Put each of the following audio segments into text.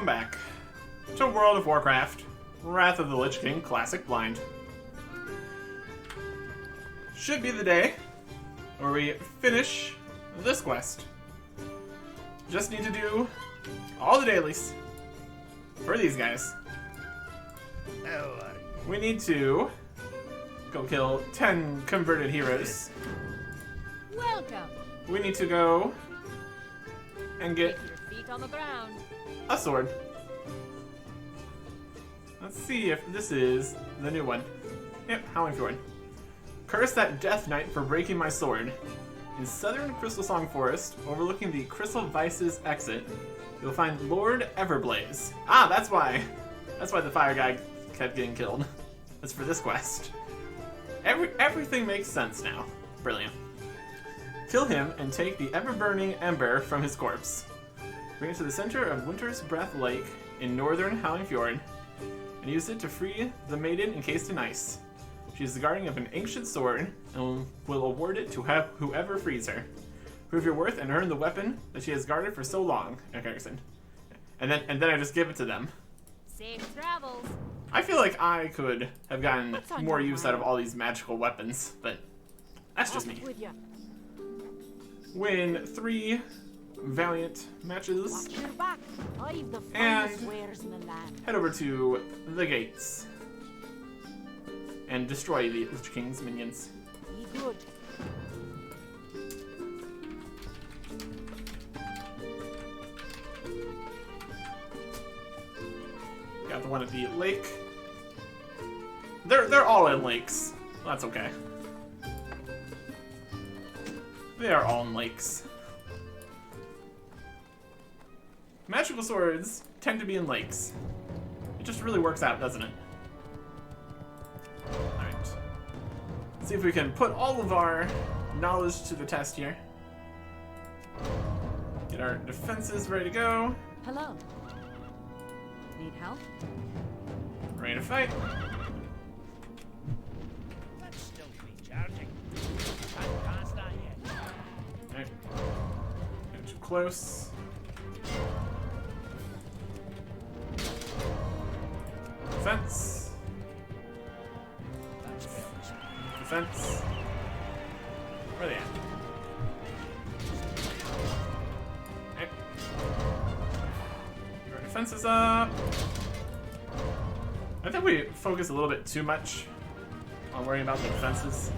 welcome back to World of Warcraft, Wrath of the Lich King Classic Blind. Should be the day where we finish this quest. Just need to do all the dailies for these guys. We need to go kill 10 converted heroes. Welcome. We need to go and get Your feet on the ground. a sword. Let's see if this is the new one. Yep, Howling Fjord. Curse that Death Knight for breaking my sword. In southern Crystal Song Forest, overlooking the Crystal Vice's exit, you'll find Lord Everblaze. Ah, that's why. That's why the fire guy kept getting killed. That's for this quest. Everything makes sense now. Brilliant. Kill him and take the ever-burning ember from his corpse. Bring it to the center of Winter's Breath Lake in northern Howling Fjord, and use it to free the maiden encased in ice. She is the guardian of an ancient sword, and will award it to whoever frees her. Prove your worth and earn the weapon that she has guarded for so long, Erickson. And then I just give it to them. Safe travels. I feel like I could have gotten more use out of all these magical weapons, but that's just me. With you. Win 3 Valiant matches, Watch your back. I've the And- finest wares in the land. head over to the gates, and destroy the Lich King's minions. Be good. Got the one at the lake. They're all in lakes. That's okay. They are all in lakes. Magical swords tend to be in lakes. It just really works out, doesn't it? Alright. Let's see if we can put all of our knowledge to the test here. Get our defenses ready to go. Hello. Need help? Ready to fight. Let's still recharging. Can't start yet. Alright. Get too close. Defense. Defense. Where are they at? Okay. Keep our defenses up. I think we focus a little bit too much on worrying about the defenses.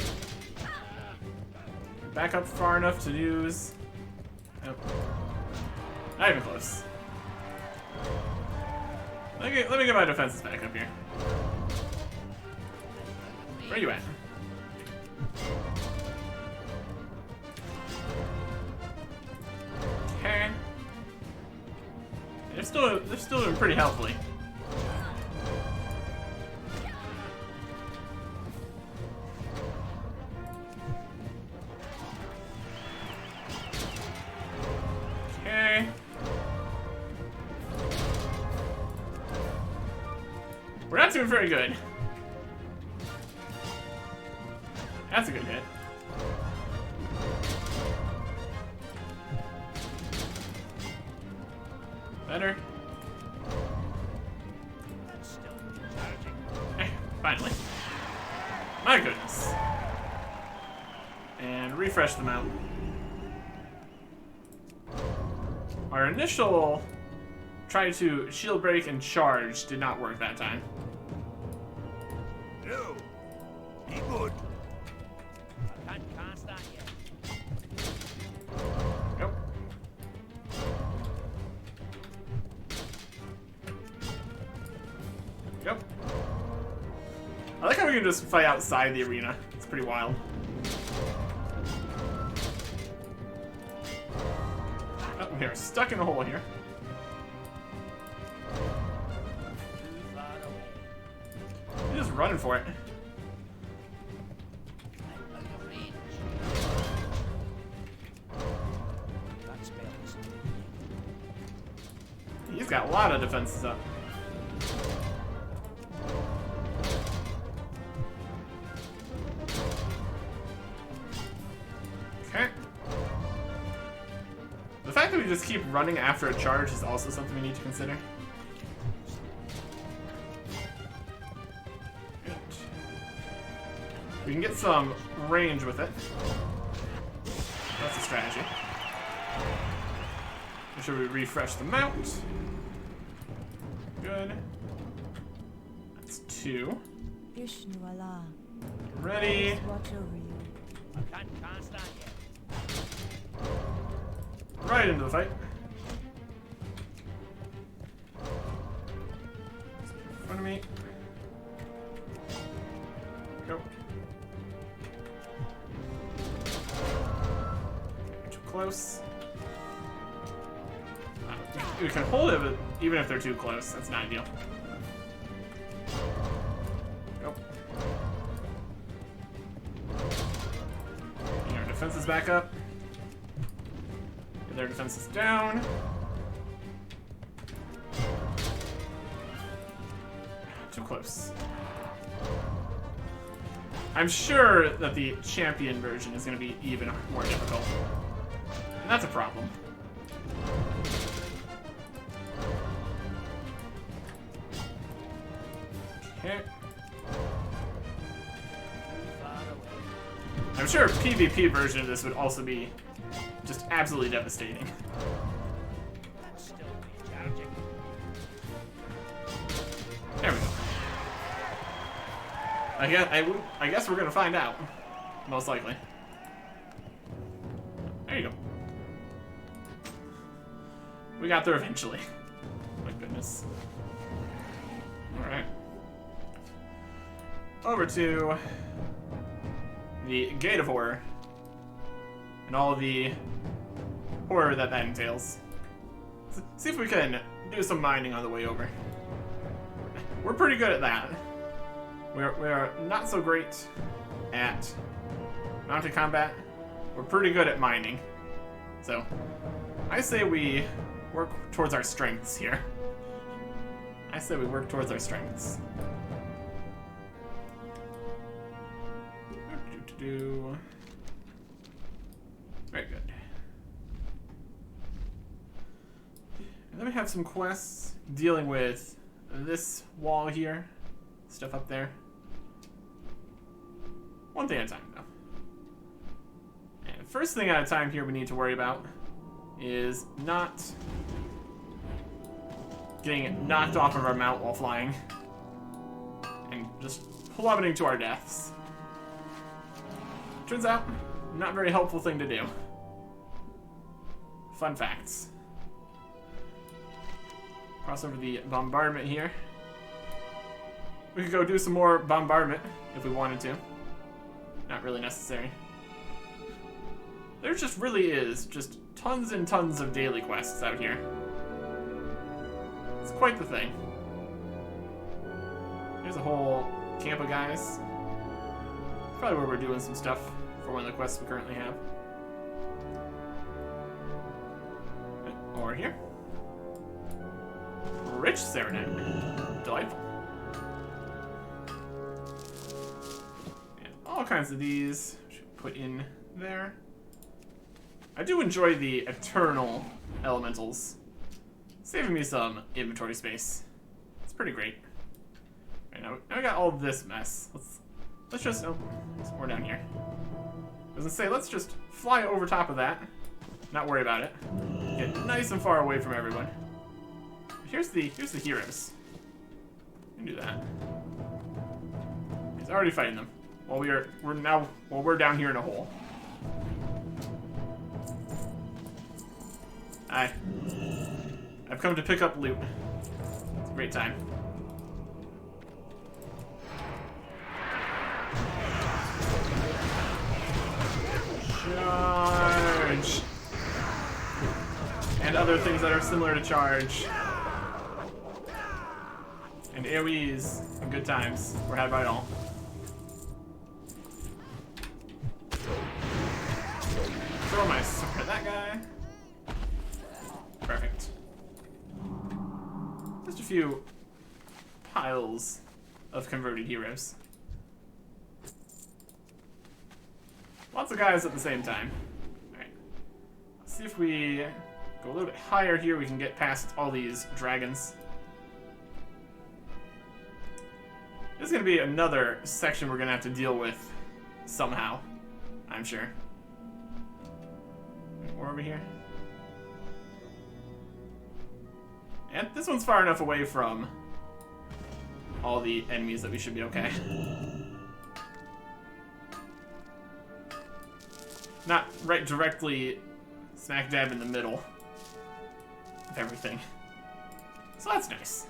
Back up far enough to use. Nope. Not even close. Let me get my defenses back up here. Where are you at? Okay. They're still doing pretty healthily. Okay. We're not doing very good. That's a good hit. Better. Let's still recharging. Finally. My goodness. And refresh them out. Our initial try to shield break and charge did not work that time. No. Be good. Can't start yet. Go. Yep. I like how we can just fight outside the arena. It's pretty wild. Oh, we are stuck in a hole here. Too far away. You're just running for it. I'm out of range. That spells. He's got a lot of defenses up. Okay. The fact that we just keep running after a charge is also something we need to consider. We can get some range with it. That's a strategy. Make sure we refresh the mount. Good. That's 2. Vishnu Allah, Ready. watch over you. I can't stand yet. Right into the fight. In front of me. Go. Too close. We can hold it, but even if they're too close, that's not ideal. Go. Get our defenses back up. Get their defenses down. Too close. I'm sure that the champion version is going to be even more difficult. And that's a problem. Okay. I'm sure a PvP version of this would also be just absolutely devastating. That's still recharging. There we go. I guess we're gonna find out. Most likely. There you go. We got there eventually. My goodness. Alright. Over to the Gate of Horror. And all the horror that entails. See if we can do some mining on the way over. We're pretty good at that. We're not so great at mounted combat. We're pretty good at mining. So, I say we work towards our strengths here. I say we work towards our strengths. Very good. And then we have some quests dealing with this wall here. Stuff up there. One thing at a time, though. And the first thing at a time here we need to worry about is not getting knocked off of our mount while flying. And just plummeting to our deaths. Turns out, not a very helpful thing to do. Fun facts. Cross over the bombardment here. We could go do some more bombardment if we wanted to. Not really necessary. There just really is just tons and tons of daily quests out here. It's quite the thing. There's a whole camp of guys. Probably where we're doing some stuff for one of the quests we currently have. Over here. Rich Serenade. Delightful. And all kinds of these should put in there. I do enjoy the eternal elementals. Saving me some inventory space. It's pretty great. Right, now I got all this mess. Let's just, oh, we're down here. I was gonna say, let's just fly over top of that. Not worry about it. Get nice and far away from everyone. Here's the heroes. We can do that. He's already fighting them. While we're down here in a hole. Hi. I've come to pick up loot. It's a great time. Charge! And other things that are similar to charge. And AoEs and good times. We're had by it all. Throw my sword at that guy. Perfect. Just a few piles of converted heroes. Lots of guys at the same time. Alright. Let's see if we go a little bit higher here, we can get past all these dragons. This is going to be another section we're going to have to deal with somehow. I'm sure. We're over here. And this one's far enough away from all the enemies that we should be okay. Not right directly smack dab in the middle of everything. So that's nice.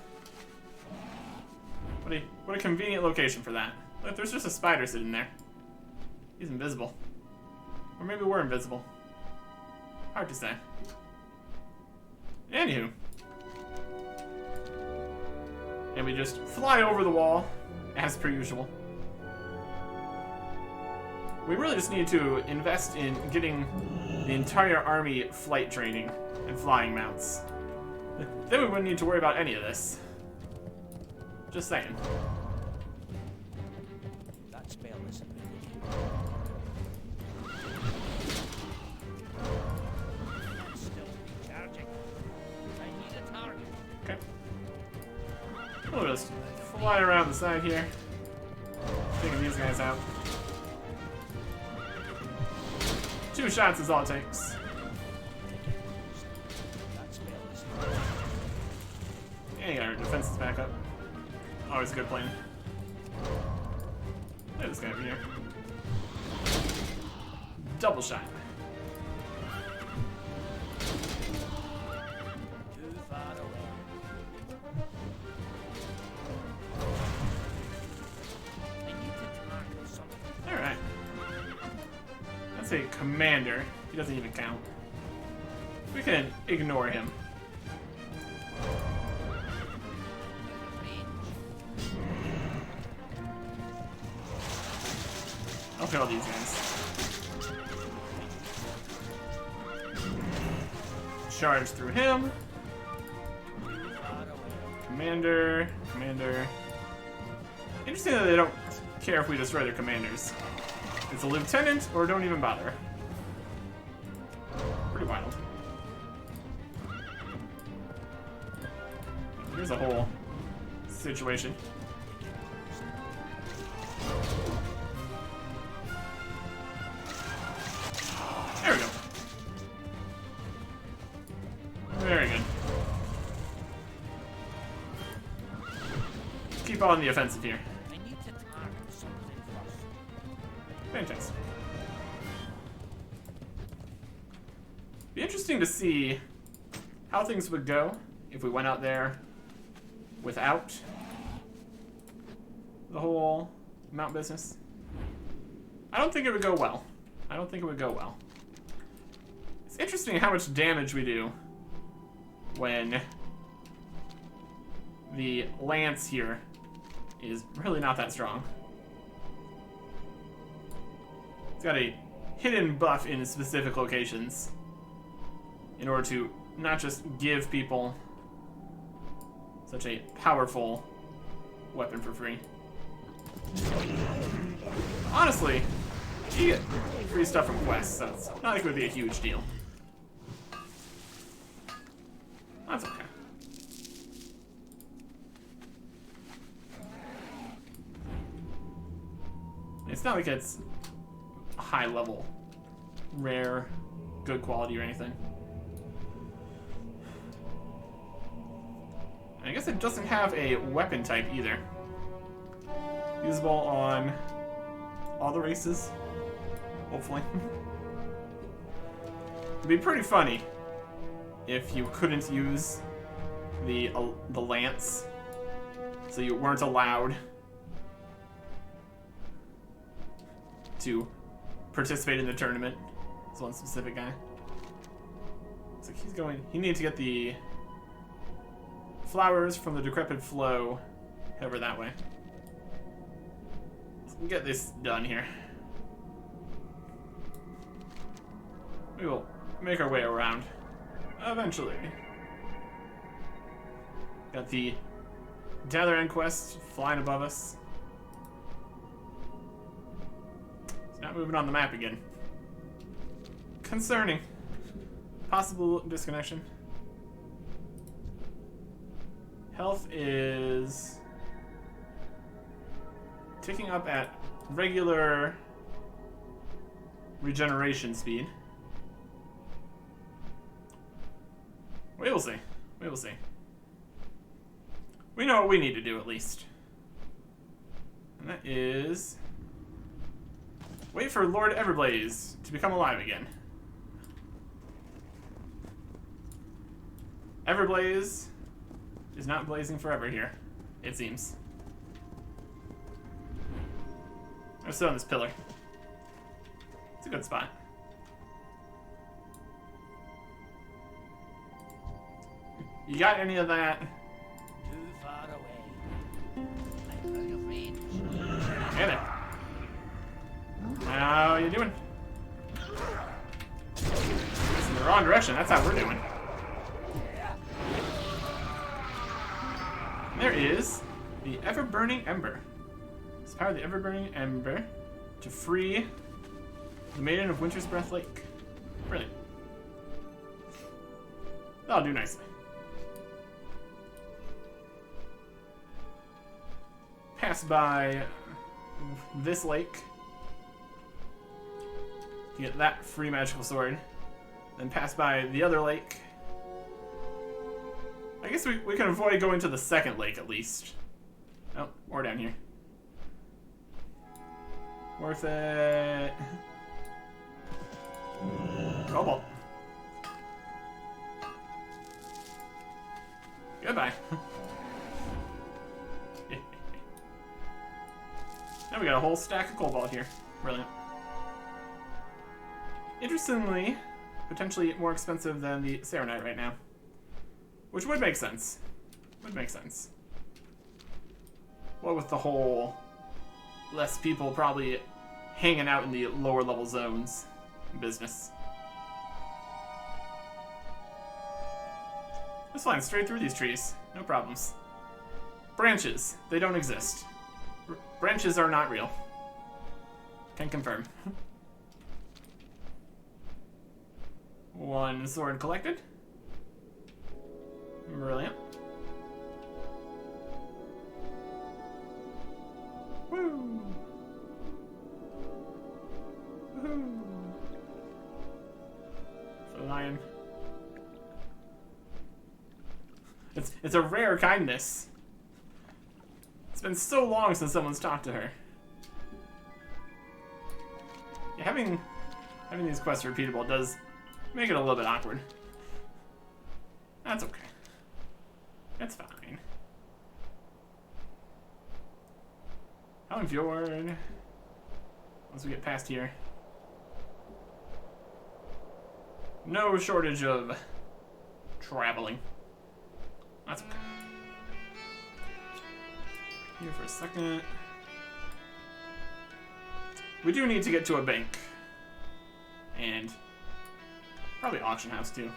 What a convenient location for that. Look, there's just a spider sitting there. He's invisible. Or maybe we're invisible. Hard to say. Anywho. And we just fly over the wall, as per usual. We really just need to invest in getting the entire army flight training and flying mounts. Then we wouldn't need to worry about any of this. Just saying. That spell isn't I'm still recharging. I need a target. Okay. We'll just fly around the side here. Taking these guys out. 2 shots is all it takes. That spell isn't Yeah, you got our defenses back up. Always a good plan. Look at this guy over here. Double shot. too far away. I need to target something. Alright. That's a commander. He doesn't even count. We can ignore him. I'll kill these guys. Charge through him. Commander. Interesting that they don't care if we destroy their commanders. It's a lieutenant or don't even bother. Pretty wild. Here's a whole situation. There we go. Very good. Keep on the offensive here. I need to target something first. Fantastic. Be interesting to see how things would go if we went out there without the whole mount business. I don't think it would go well. It's interesting how much damage we do when the lance here is really not that strong. It's got a hidden buff in specific locations in order to not just give people such a powerful weapon for free. Honestly, you get free stuff from quests, so it's not like it would be a huge deal. That's okay. It's not like it's a high level, rare, good quality or anything. And I guess it doesn't have a weapon type either. Usable on all the races, hopefully. It'd be pretty funny if you couldn't use the lance, so you weren't allowed to participate in the tournament. It's one specific guy. It's like he's going. He needs to get the flowers from the decrepit flow, over that way. Let's get this done here. We will make our way around eventually. Got the Dather End quest flying above us. It's not moving on the map again. Concerning. Possible disconnection. Health is ticking up at regular regeneration speed. We will see. We will see. We know what we need to do, at least. And that is... wait for Lord Everblaze to become alive again. Everblaze is not blazing forever here, it seems. I'm still on this pillar. It's a good spot. You got any of that? Too far away. I'm out of range. Get it. How you doing? It's in the wrong direction. That's how we're doing. There is the ever-burning ember. Let's power the ever-burning ember to free the Maiden of Winter's Breath Lake. Brilliant. That'll do nicely. Pass by this lake to get that free magical sword. Then pass by the other lake. I guess we can avoid going to the second lake at least. Oh, or down here. Worth it. Cobalt. Goodbye. Now we got a whole stack of cobalt here. Brilliant. Interestingly, potentially more expensive than the Serenite right now. Which would make sense. Would make sense. What with the whole less people probably hanging out in the lower level zones business. It's fine, straight through these trees. No problems. Branches. They don't exist. Branches are not real. Can confirm. One sword collected. Brilliant. Woo! Woohoo! For the lion. It's a rare kindness. It's been so long since someone's talked to her. Yeah, having these quests repeatable does make it a little bit awkward. That's okay. That's fine. Fjord. Once we get past here. No shortage of traveling. That's okay. Here for a second. We do need to get to a bank. And probably auction house too.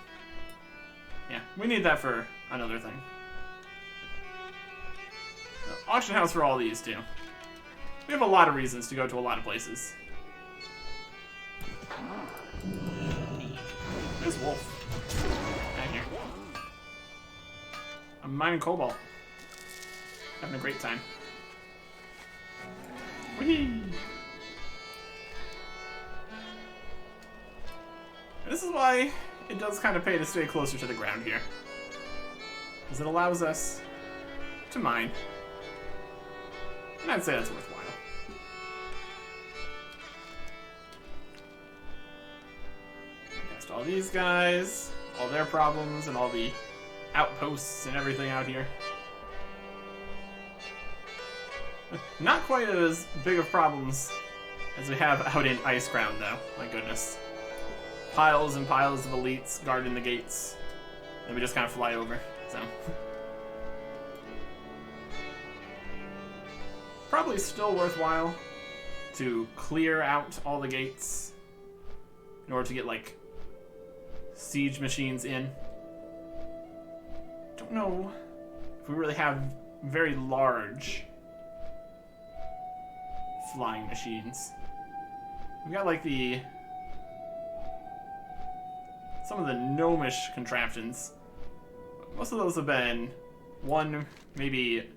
Yeah, we need that for another thing. Auction house for all these too. We have a lot of reasons to go to a lot of places. There's Wolf. Back here. I'm mining cobalt. Having a great time. Whee! This is why it does kind of pay to stay closer to the ground here. Because it allows us to mine. And I'd say that's worthwhile. Past all these guys, all their problems, and all the outposts and everything out here. Not quite as big of problems as we have out in Iceground, though. My goodness. Piles and piles of elites guarding the gates. And we just kind of fly over, so. Probably still worthwhile to clear out all the gates in order to get, like, siege machines in. Don't know if we really have very large flying machines. We've got, like, some of the gnomish contraptions. Most of those have been one, maybe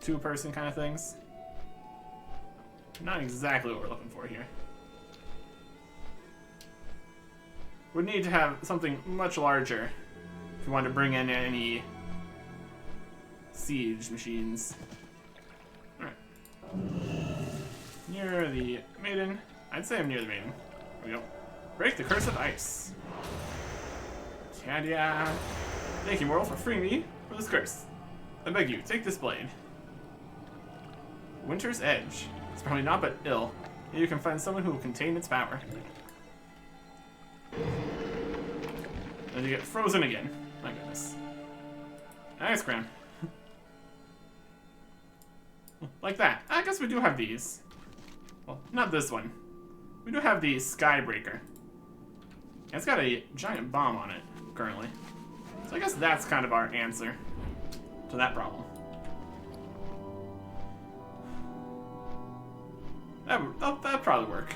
two-person kind of things. Not exactly what we're looking for here. would need to have something much larger if we want to bring in any siege machines. Alright. Near the maiden. I'd say I'm near the maiden. There we go. Break the curse of ice. Cadia. Thank you, Moral, for freeing me from this curse. I beg you, take this blade. Winter's Edge. It's probably not but ill. Maybe you can find someone who will contain its power. Then you get frozen again. My goodness. Ice crown. Like that. I guess we do have these. Well, not this one. We do have the Skybreaker. It's got a giant bomb on it, currently. So I guess that's kind of our answer to that problem. That'd probably work.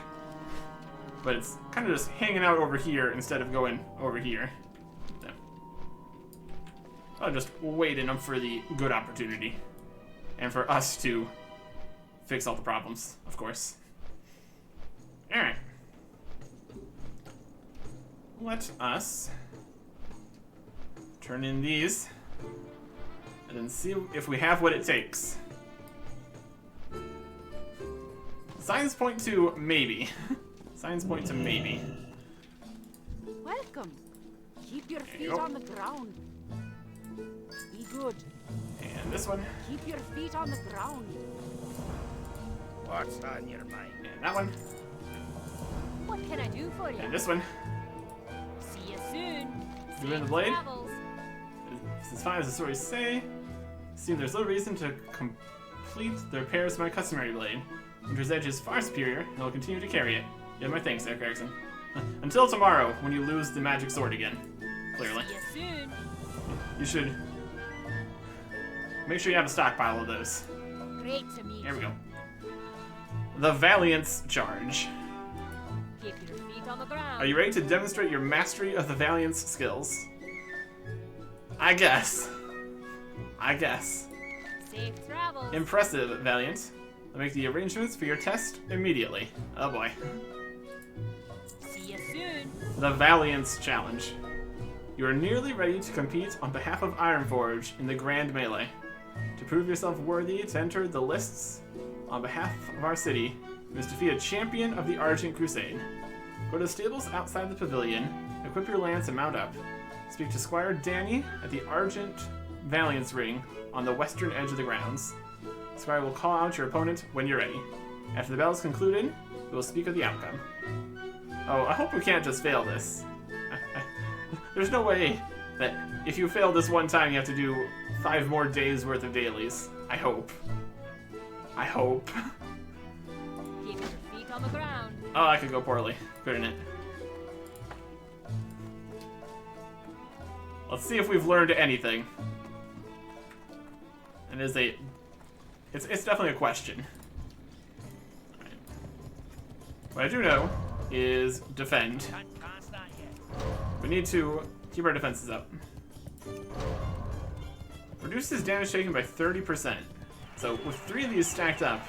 But it's kind of just hanging out over here instead of going over here. So I'll just waiting up for the good opportunity. And for us to fix all the problems, of course. Alright. Let us turn in these and then see if we have what it takes. Signs point to maybe. Signs point to maybe. Welcome. Keep your feet go. on the ground. Be good. And this one. Keep your feet on the ground. What's on your mind? And that one. What can I do for you? And this one. See you soon. You in the Safe blade? travels. It's as fine as the stories say. Seems there's little reason to complete the repairs to my customary blade. Winter's Edge is far superior, and I'll continue to carry it. You have my thanks, Eric Erickson. Until tomorrow, when you lose the magic sword again. Clearly. See you soon. You should make sure you have a stockpile of those. Great to meet Here we you. go. The Valiant's Charge. Keep your feet on the ground. Are you ready to demonstrate your mastery of the Valiant's skills? I guess. Safe travels. Impressive, Valiant. I'll make the arrangements for your test immediately. Oh boy. See you soon. The Valiant's Challenge. You are nearly ready to compete on behalf of Ironforge in the Grand Melee. To prove yourself worthy to enter the lists on behalf of our city, you must defeat a champion of the Argent Crusade. Go to the stables outside the pavilion, equip your lance and mount up. Speak to Squire Danny at the Argent Valiant's Ring on the western edge of the grounds. Squire will call out your opponent when you're ready. After the battle is concluded, we will speak of the outcome. Oh, I hope we can't just fail this. There's no way that if you fail this one time, you have to do 5 more days worth of dailies. I hope. Keep your feet on the ground. Oh, that could go poorly, couldn't it? Let's see if we've learned anything. And it's definitely a question. Alright. What I do know is defend. Can't cast that yet. We need to keep our defenses up. Reduces damage taken by 30%. So with 3 of these stacked up,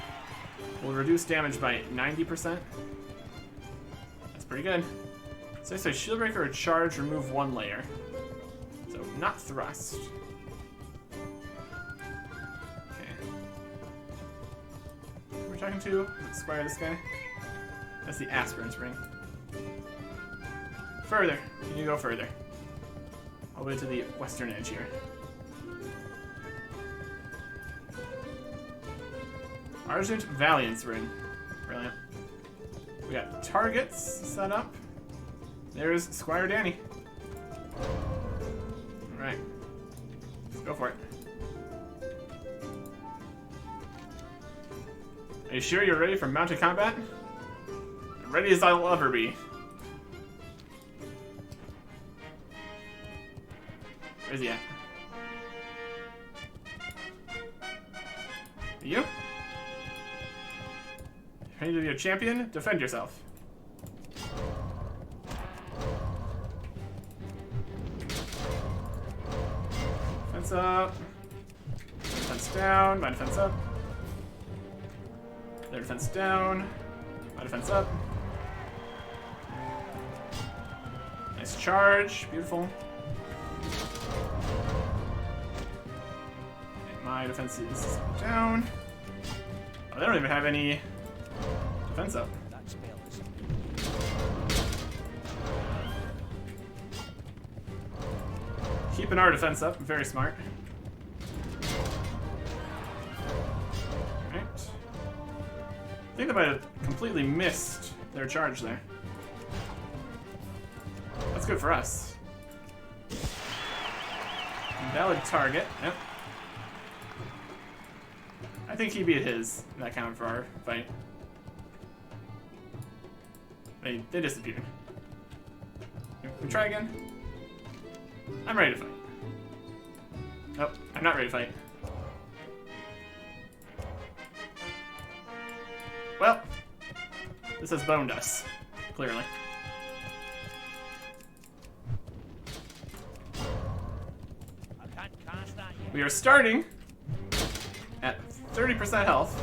we'll reduce damage by 90%. That's pretty good. So I say shield breaker or charge, remove 1 layer. So not thrust. Okay. Who are we talking to? Squire this guy? That's the aspirant's ring. Further. Can you go further? All the way to the western edge here. Argent Valiant's ring. Brilliant. We got targets set up. There's Squire Danny. Alright. Let's go for it. Are you sure you're ready for mounted combat? Ready as I'll ever be. Where's he at? You? Ready to be a champion? Defend yourself. Defense up. Defense down. My defense up. Their defense down. My defense up. Nice charge. Beautiful. And my defenses down. Oh, they don't even have any defense up. That spell is Keeping our defense up. Very smart. Alright. I think they might have completely missed their charge there. That's good for us. Valid target. Yep. I think he beat his. That counted for our fight. They disappeared. We try again? I'm ready to fight. Oh, I'm not ready to fight. Well, this has boned us, clearly. I can't cast that yet. We are starting at 30% health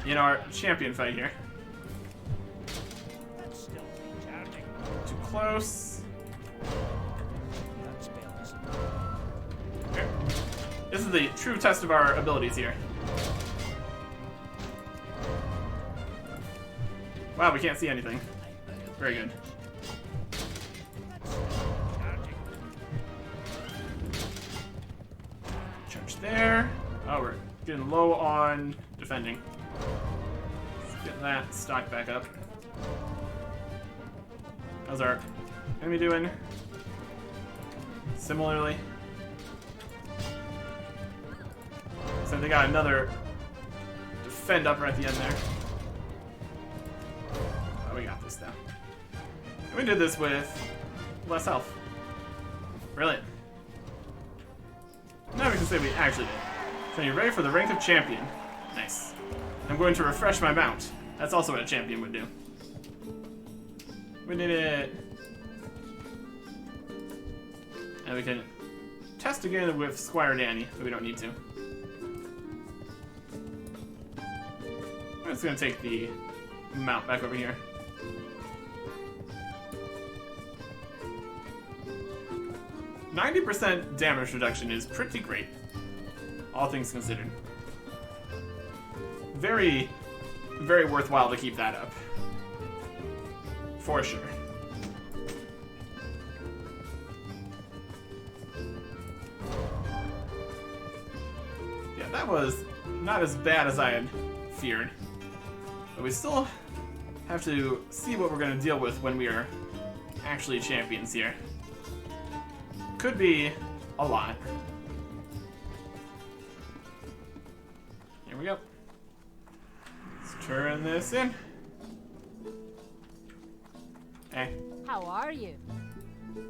in our champion fight here. That's still recharging. Too close. That spell is Okay. This is the true test of our abilities here. Wow, we can't see anything. Very good. that's still recharging. Charge there. Oh, we're getting low on defending. Let's get that stock back up. How's our enemy doing? Similarly. So they got another defend up right at the end there. Oh, we got this though. And we did this with less health. Brilliant. Now we can say we actually did. So you're ready for the rank of champion. Nice. I'm going to refresh my mount. That's also what a champion would do. We did it. And we can test again with Squire Danny, but we don't need to. I'm just gonna take the mount back over here. %90 damage reduction is pretty great, all things considered. Very, very worthwhile to keep that up. For sure. Yeah, that was not as bad as I had feared. But we still have to see what we're going to deal with when we are actually champions here. Could be a lot. Here we go. Let's turn this in. Hey. How are you?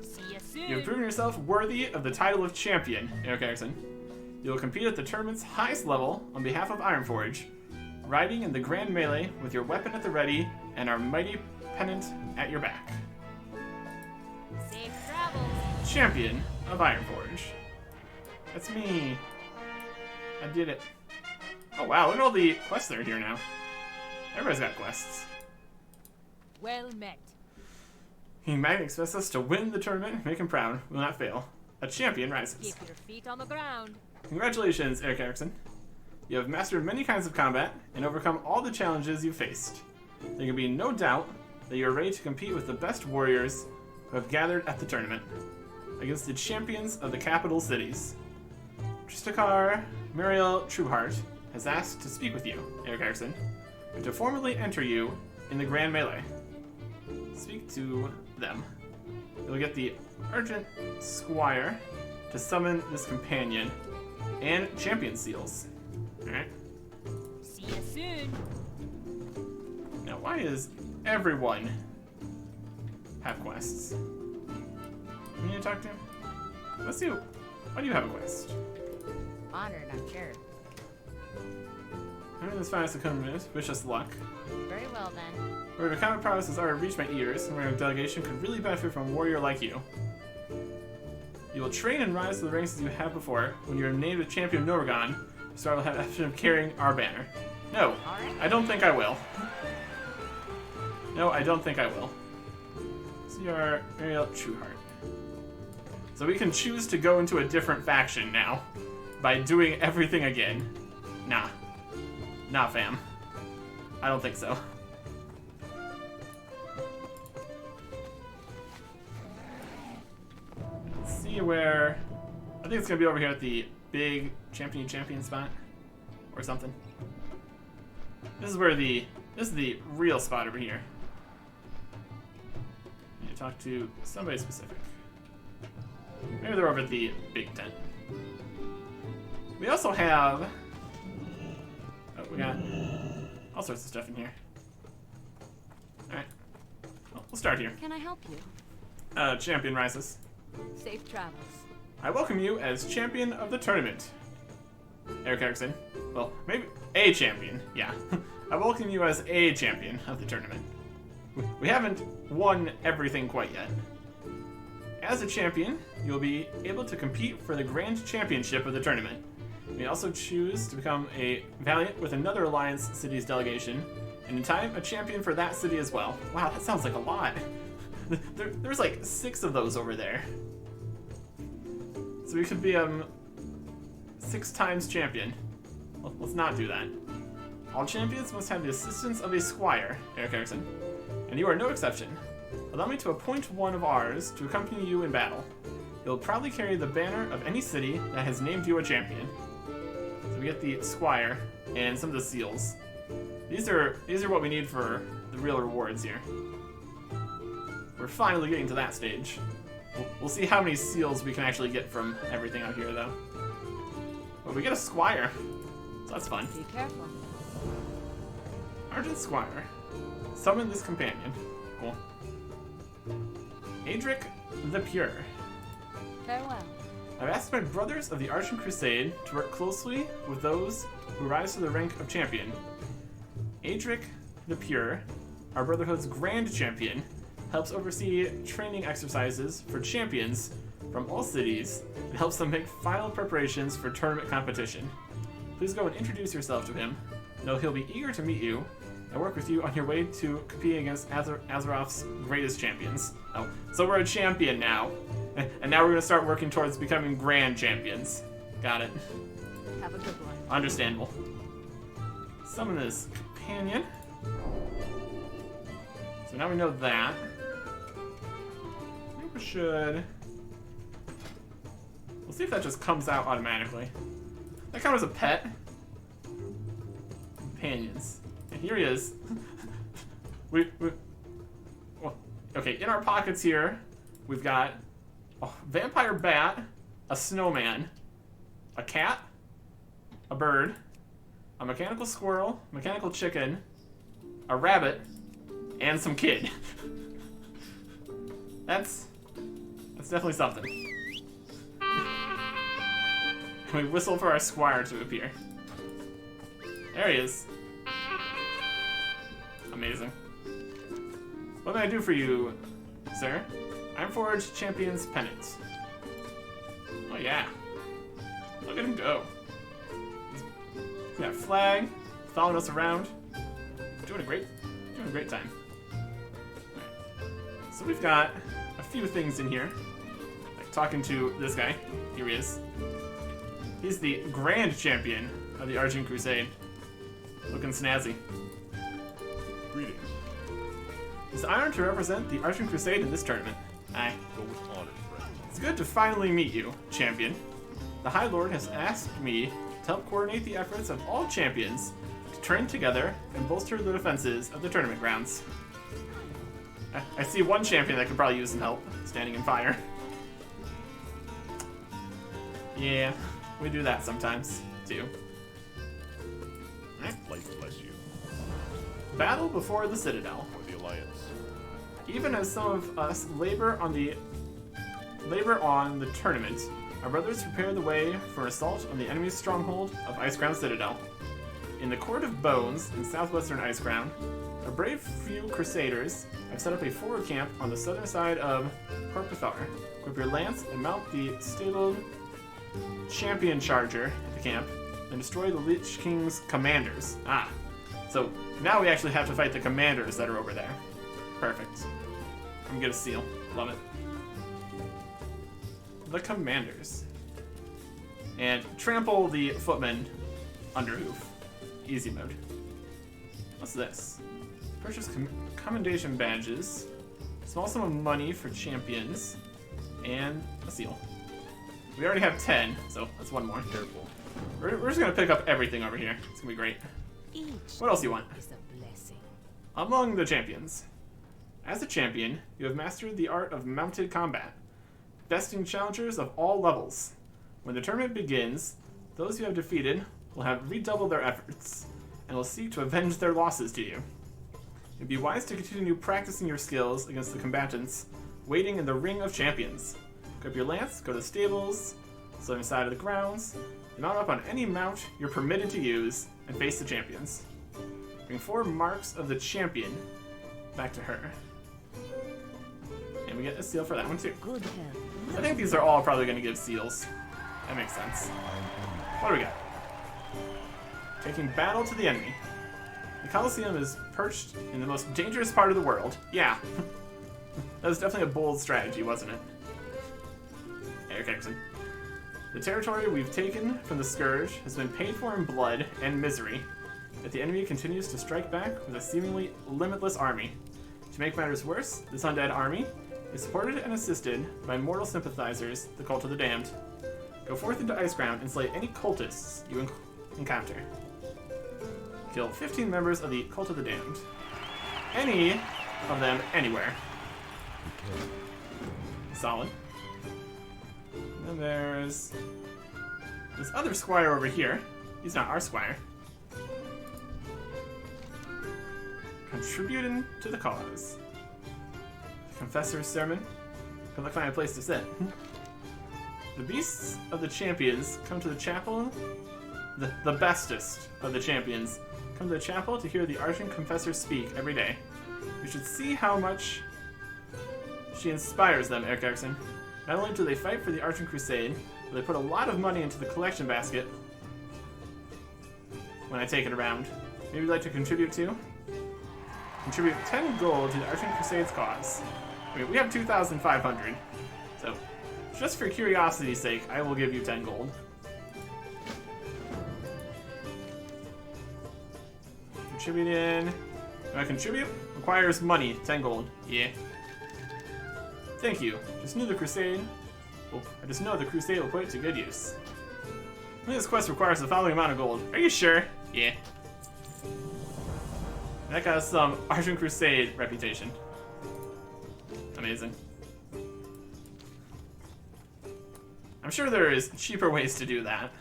See you soon. You've proven yourself worthy of the title of champion, Eric Erickson. You'll compete at the tournament's highest level on behalf of Ironforge, riding in the grand melee with your weapon at the ready and our mighty pennant at your back. Safe travels. Champion of Ironforge. That's me. I did it. Oh wow, look at all the quests that are here now. Everybody's got quests. Well met. King Mag expects us to win the tournament, make him proud. Will not fail. A champion rises. Keep your feet on the ground. Congratulations, Eric Erickson. You have mastered many kinds of combat and overcome all the challenges you faced. There can be no doubt that you are ready to compete with the best warriors who have gathered at the tournament against the champions of the capital cities. Tristakar Muriel Trueheart has asked to speak with you, Eric Erickson, and to formally enter you in the Grand Melee. Speak to them. You'll get the Urgent Squire to summon this companion and champion seals. Alright. See you soon. Now, why does everyone have quests? You need to talk to him? Let's see. Why do you have a quest? Honored, I'm sure. I'm in this finest of companies. Wish us luck. Very well then. Where the common prowess has already reached my ears, and where a delegation could really benefit from a warrior like you. You will train and rise to the ranks as you have before. When you're named a champion of Noragon, you start will have the option of carrying our banner. No, I don't think I will. No, I don't think I will. See our Ariel Trueheart. So we can choose to go into a different faction now by doing everything again. Nah. Nah, fam. I don't think so. Let's see where... I think it's going to be over here at the big champion spot. Or something. This is where the... This is the real spot over here. I need to talk to somebody specific. Maybe they're over at the big tent. We also have... Oh, we got all sorts of stuff in here. Alright. Well, we'll start here. Can I help you? Champion Rises. Safe travels. I welcome you as champion of the tournament. Eric Erickson. Well, maybe a champion, yeah. I welcome you as a champion of the tournament. We haven't won everything quite yet. As a champion, you'll be able to compete for the Grand Championship of the tournament. You may also choose to become a Valiant with another Alliance city's delegation, and in time, a champion for that city as well. Wow, that sounds like a lot. There's like 6 of those over there. So we could be 6 times champion. Well, let's not do that. All champions must have the assistance of a squire, Eric Erickson, and you are no exception. Allow me to appoint one of ours to accompany you in battle. He'll proudly carry the banner of any city that has named you a champion. So we get the squire and some of the seals. These are what we need for the real rewards here. We're finally getting to that stage. We'll see how many seals we can actually get from everything out here, though. But we get a squire, so that's fun. Be careful. Argent Squire. Summon this companion. Cool. Adric the Pure. Farewell. I've asked my brothers of the Argent Crusade to work closely with those who rise to the rank of champion. Adric the Pure, our Brotherhood's Grand Champion, helps oversee training exercises for champions from all cities and helps them make final preparations for tournament competition. Please go and introduce yourself to him. Know he'll be eager to meet you and work with you on your way to competing against Azeroth's greatest champions. Oh, so we're a champion now. And now we're going to start working towards becoming grand champions. Got it. Have a good one. Understandable. Summon this companion. So now we know that. I think we should... We'll see if that just comes out automatically. That count as a pet? Companions. And here he is. Well, okay, in our pockets here, we've got a vampire bat, a snowman, a cat, a bird, a mechanical squirrel, mechanical chicken, a rabbit, and some kid. That's definitely something. We whistle for our squire to appear. There he is. Amazing. What can I do for you, sir? I'm Forged Champion's Pennant. Oh yeah. Look at him go. He's got a flag, following us around. Doing a great time. Right. So we've got a few things in here. Like talking to this guy. Here he is. He's the Grand Champion of the Argent Crusade. Looking snazzy. Greetings. He's honored to represent the Argent Crusade in this tournament. Aye. Go with honor, friend. It's good to finally meet you, champion. The High Lord has asked me to help coordinate the efforts of all champions to train together and bolster the defenses of the tournament grounds. I see one champion that could probably use some help, standing in fire. Yeah, we do that sometimes, too. Life bless you. Battle before the Citadel. For the Alliance. Even as some of us labor on the tournament, our brothers prepare the way for an assault on the enemy's stronghold of Icecrown Citadel. In the Court of Bones in southwestern Icecrown, a brave few crusaders have set up a forward camp on the southern side of Corpithar. Equip your lance and mount the stabled champion charger at the camp, and destroy the Lich King's commanders. So now we actually have to fight the commanders that are over there. Perfect. I'm gonna seal. Love it. The commanders. And trample the footmen under hoof. Easy mode. What's this? Purchase commendation badges. Small sum of money for champions. And a seal. We already have 10, so that's one more. Careful. We're just gonna pick up everything over here. It's gonna be great. Each What else do you want? is a blessing. Among the champions. As a champion, you have mastered the art of mounted combat, besting challengers of all levels. When the tournament begins, those you have defeated will have redoubled their efforts, and will seek to avenge their losses to you. It'd be wise to continue practicing your skills against the combatants waiting in the Ring of Champions. Grab your lance, go to the stables, southern side of the grounds, and mount up on any mount you're permitted to use, and face the champions. Bring 4 marks of the champion back to her. And we get a seal for that one too. Good health. I think these are all probably going to give seals. That makes sense. What do we got? Taking battle to the enemy. The Colosseum is perched in the most dangerous part of the world. Yeah. That was definitely a bold strategy, wasn't it? Eric Erickson. The territory we've taken from the Scourge has been paid for in blood and misery, yet the enemy continues to strike back with a seemingly limitless army. To make matters worse, this undead army is supported and assisted by mortal sympathizers, the Cult of the Damned. Go forth into Iceground and slay any cultists you encounter. Kill 15 members of the Cult of the Damned. Any of them anywhere. Solid. And then there's this other squire over here. He's not our squire. Contributing to the cause. Confessor's sermon. Could look find a place to sit. The beasts of the champions come to the chapel. The bestest of the champions come to the chapel to hear the Argent Confessor speak every day. You should see how much she inspires them, Eric Erickson. Not only do they fight for the Argent Crusade, but they put a lot of money into the collection basket when I take it around. Maybe you'd like to contribute too? Contribute 10 gold to the Argent Crusade's cause. I mean, we have 2,500, so just for curiosity's sake, I will give you 10 gold. Contribute in. Do I contribute? Requires money, 10 gold. Yeah. Thank you. Just knew the Crusade. Well, I just know the Crusade will put it to good use. I think this quest requires the following amount of gold. Are you sure? Yeah. That got us some Argent Crusade reputation. Amazing. I'm sure there is cheaper ways to do that.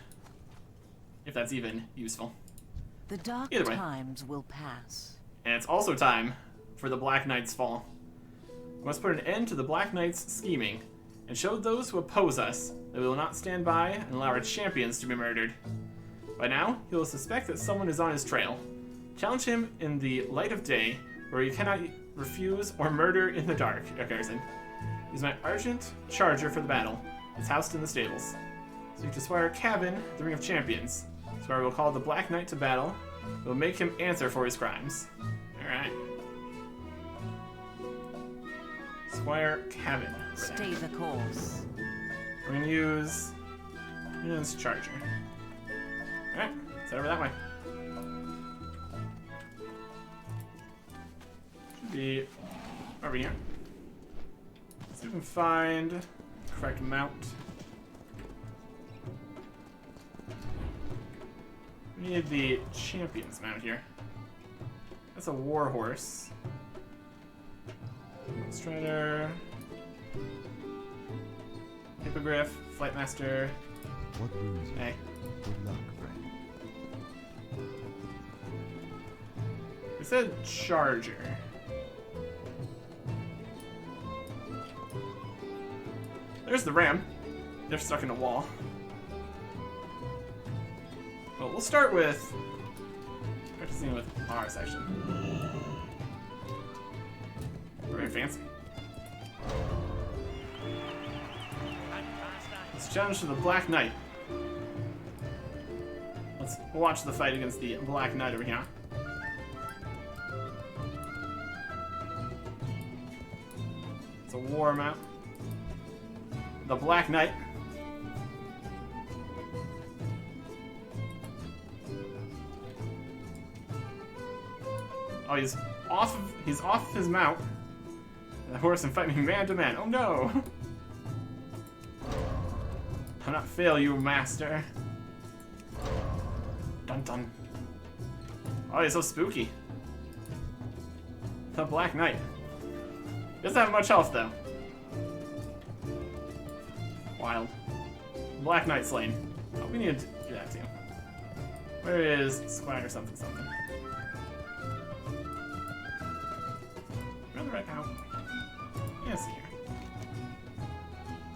If that's even useful. The dark Either way. times will pass. And it's also time for the Black Knight's fall. We must put an end to the Black Knight's scheming, and show those who oppose us that we will not stand by and allow our champions to be murdered. By now, he will suspect that someone is on his trail. Challenge him in the light of day, where he cannot refuse or murder in the dark, Garrison. Use my Argent Charger for the battle. It's housed in the stables. Speak to Squire Cabin, the Ring of Champions. Squire will call the Black Knight to battle. It will make him answer for his crimes. Alright. Squire Cabin. Stay the course. We're gonna use Charger. Alright, let's head over that way. Should be over here. Let's see if we can find the correct mount. We need the champion's mount here. That's a war horse. Strider. Hippogriff, Flightmaster. What brings you? Hey. Good luck, friend. It said Charger. There's the ram. They're stuck in a wall. Well, we'll start with practicing with our section. Very fancy. Let's challenge to the Black Knight. We'll watch the fight against the Black Knight over here. war map. The Black Knight. Oh, he's off his mount. The horse and fight me man to man. Oh no! I'll not fail you, master. Dun dun. Oh, he's so spooky. The Black Knight. Doesn't have much health though. Wild. Black Knight slain. Oh, we need to do that too. Where is Squire something something? Am I on the right mount? Yes, here.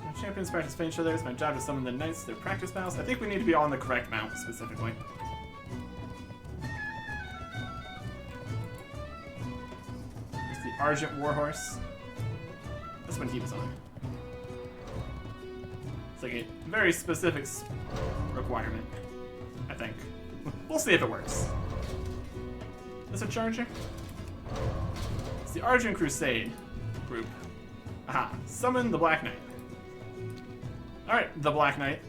My champions practice fighting each other. It's my job to summon the knights to their practice battles. I think we need to be on the correct mount specifically. There's the Argent Warhorse. That's when he was on. It's like a very specific requirement, I think. We'll see if it works. Is this a charger? It's the Argent Crusade group. Aha, summon the Black Knight. Alright, the Black Knight.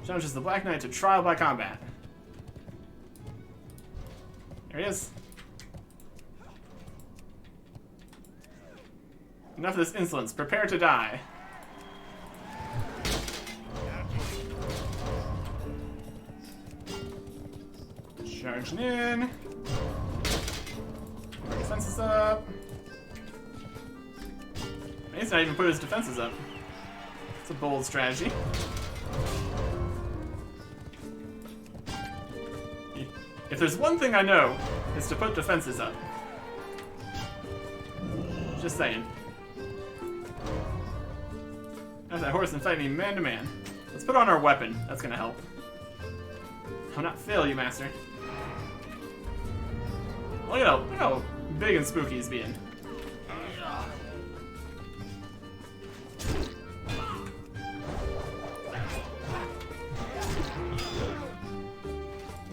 Challenges the Black Knight to trial by combat. There he is. Enough of this insolence. Prepare to die. Charging in. Our defenses up. He's not even put his defenses up. It's a bold strategy. If there's one thing I know, it's to put defenses up. Just saying. Have that horse and fight me man to man. Let's put on our weapon. That's gonna help. I'll not fail you, master. Look at how big and spooky he's being.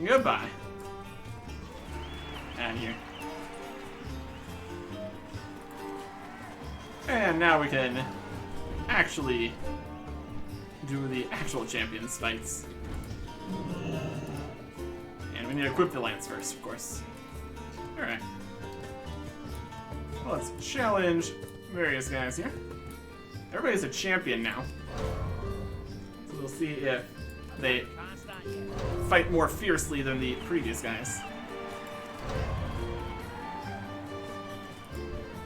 Goodbye. Out of here. And now we can actually do the actual champions fights. And we need to equip the lance first, of course. Alright. Well, let's challenge various guys here. Everybody's a champion now. So we'll see if they fight more fiercely than the previous guys.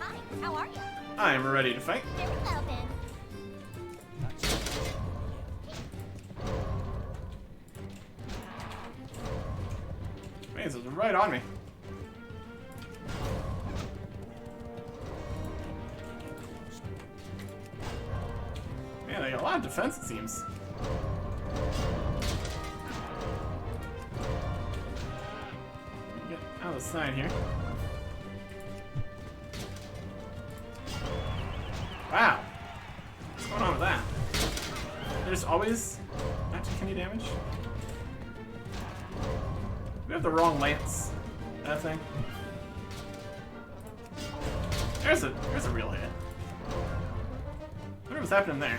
Hi, how are you? I am ready to fight. Very well then. Man, this is right on me. Man, they got a lot of defense, it seems. Get out of the side here. Wow. What's going on with that? There's always not taking any damage? We have the wrong lance. That thing. There's a real hit. I wonder what's happening there.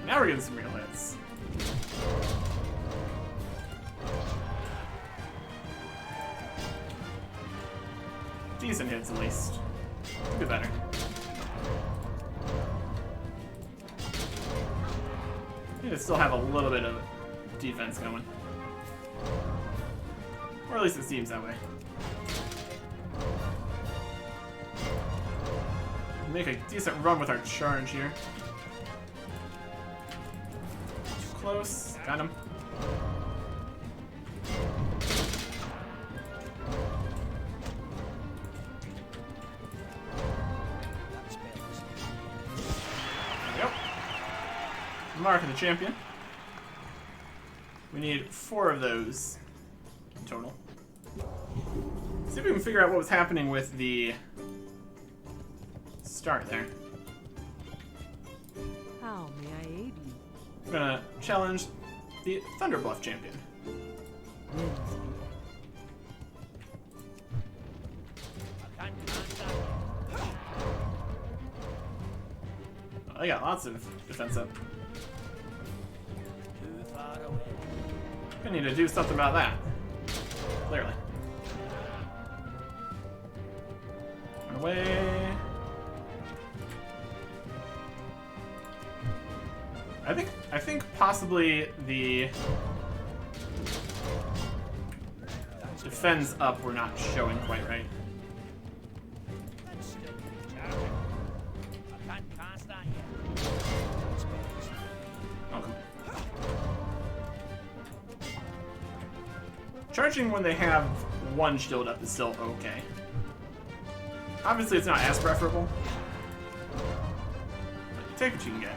Now we're getting some real hits. Decent hits, at least. Could be better. Need to still have a little bit of defense going. Or at least it seems that way. Make a decent run with our charge here. Too close. Got him. Yep. Mark of the champion. We need 4 of those in total. See if we can figure out what was happening with the start there. How may I aid you? I'm gonna challenge the Thunderbluff champion. I got lots of defense up. Too far away. I need to do something about that. Clearly. Run away. I think possibly the defense up we're not showing quite right. That's still recharging. I can't cast that yet. Spells. Okay. Charging when they have one shield up is still okay. Obviously, it's not as preferable. But you take what you can get.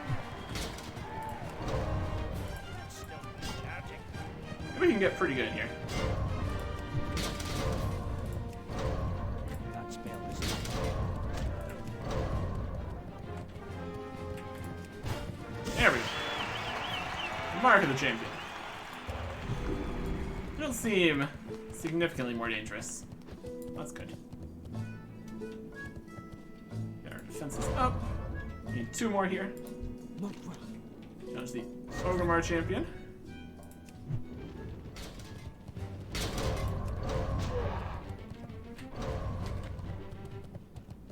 That's still recharging. We can get pretty good here. That spell is There we go. Mark of the champion. You don't seem significantly more dangerous. That's good. Get our defenses up. Need 2 more here. There's the Ogrimmar champion.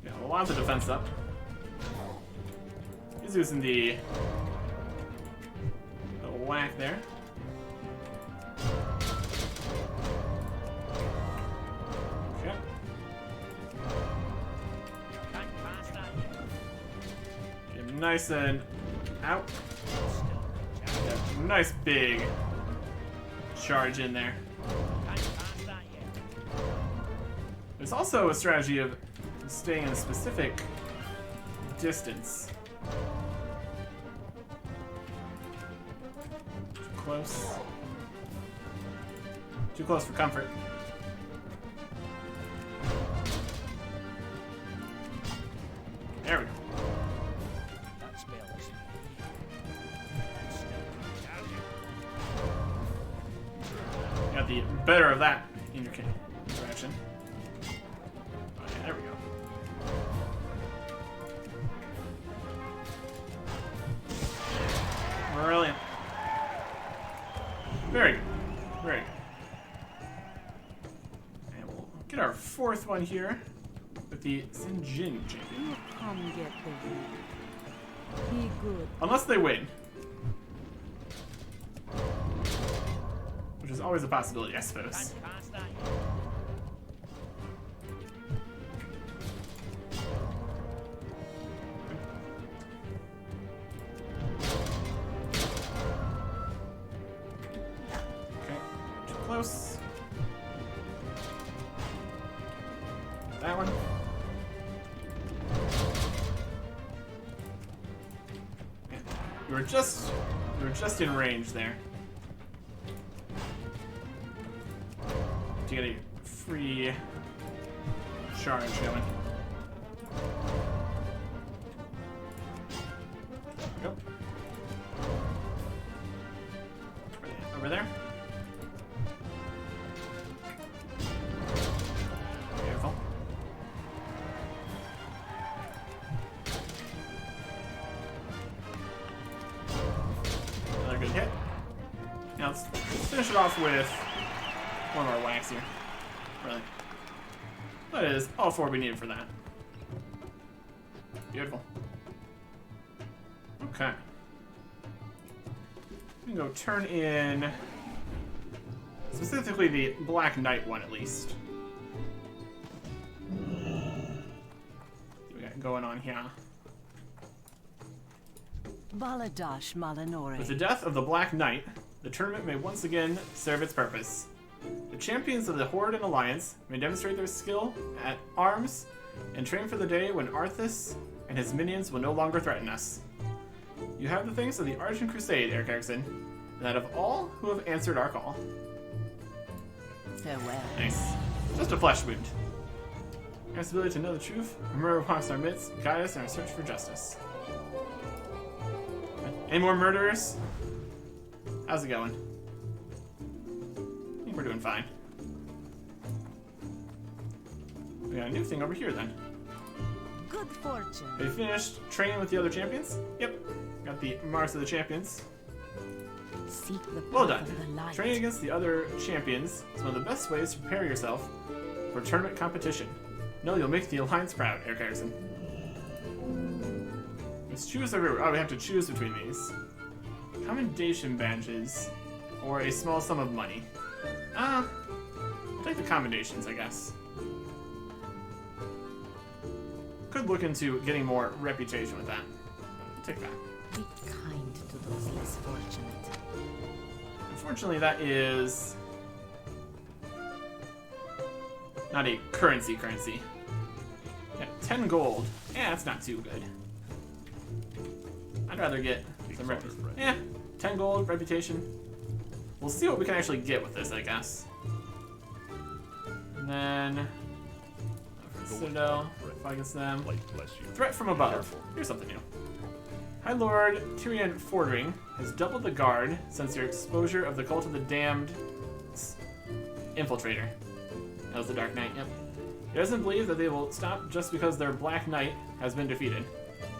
Got lots of defense up. He's using the whack there. Okay. can't cast that yet. Get him nice and out. Still recharging. Get a nice big charge in there. Can't cast that yet. There's also a strategy of staying in a specific distance. Too close. Too close for comfort. There we go. That spell is still recharging. Got the better of that interaction. Okay, there we go. Brilliant. Very good. Very good. And we'll get our 4th one here with the Sinjin champion. You come get the wood. Be good. Unless they win. Which is always a possibility, I suppose. Can't cast that yet. Okay, too close. That one. Yeah. You were just in range there. To get a free charge going. There we go. Over there. Beautiful. Another good hit. Now let's finish it off with one of our whacks here. Really. That is all 4 we needed for that. Beautiful. Okay. We can go turn in specifically the Black Knight one at least. What we got going on here? Baladash Malanore. With the death of the Black Knight, the tournament may once again serve its purpose. The champions of the Horde and Alliance may demonstrate their skill at arms and train for the day when Arthas and his minions will no longer threaten us. You have the thanks of the Argent Crusade, Eric Erickson, and that of all who have answered our call. Farewell. Nice. Just a flesh wound. Our ability to know the truth, murder walks our midst, guide us in our search for justice. Any more murderers? How's it going? I think we're doing fine. We got a new thing over here then. Good fortune. Have you finished training with the other champions? Yep. Got the marks of the champions. Seek the Well path done. of the light. Training against the other champions is one of the best ways to prepare yourself for tournament competition. No, you'll make the Alliance proud, Eric Harrison. Let's choose everywhere. Oh, we have to choose between these. Commendation badges or a small sum of money. I'll take the commendations, I guess. Could look into getting more reputation with that. Take that. Be kind to those less fortunate. Unfortunately, that is not a currency. Yeah, 10 gold. Yeah, that's not too good. I'd rather get some reputation. Yeah, 10 gold, reputation. We'll see what we can actually get with this, I guess. And then Citadel, fight against them. Threat from above. Here's something new. High Lord Tyrion Fordring has doubled the guard since your exposure of the Cult of the Damned Infiltrator. That was the Dark Knight, yep. He doesn't believe that they will stop just because their Black Knight has been defeated.